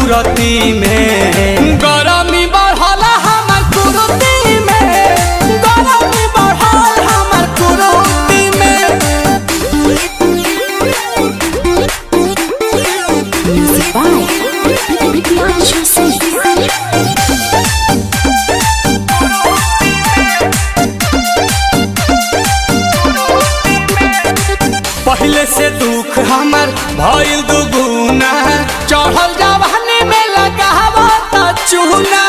सूरती में गरमी बढ़ल हमर कुरुती में, गरमी बढ़ल हमर कुरुती में। Music by Priyanshu Singh। पहले से दुख हमर भइल दुगुना, चढ़ल जवानी में लगावता चूना।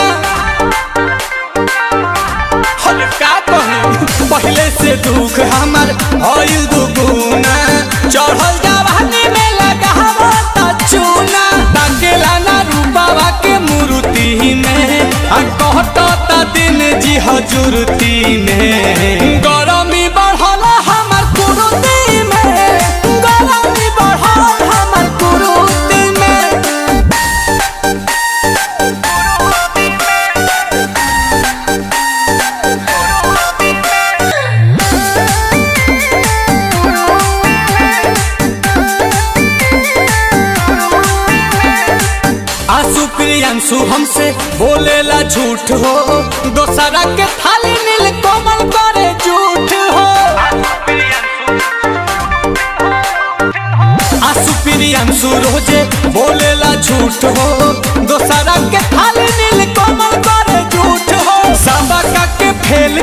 का कही पहले से दुख हमर भइल दुगुना, चढ़ल जवानी में लगावता चूना। ताकेला ना रूपावा के मूर्ति में, आ कहता दिन जी हजूरती में। गरमी बढ़ल हमर कुरुती में, गरमी बढ़ल हमर कुरुती में। आंसू प्रियांशु हमसे बोलेला झूठ हो, दोसरा के थाली नील कोमल करे झूठ हो। आंसू प्रियांशु रोजे बोलेला झूठ हो, दोसरा के थाली नील कोमल करे झूठ हो। सबका के फेल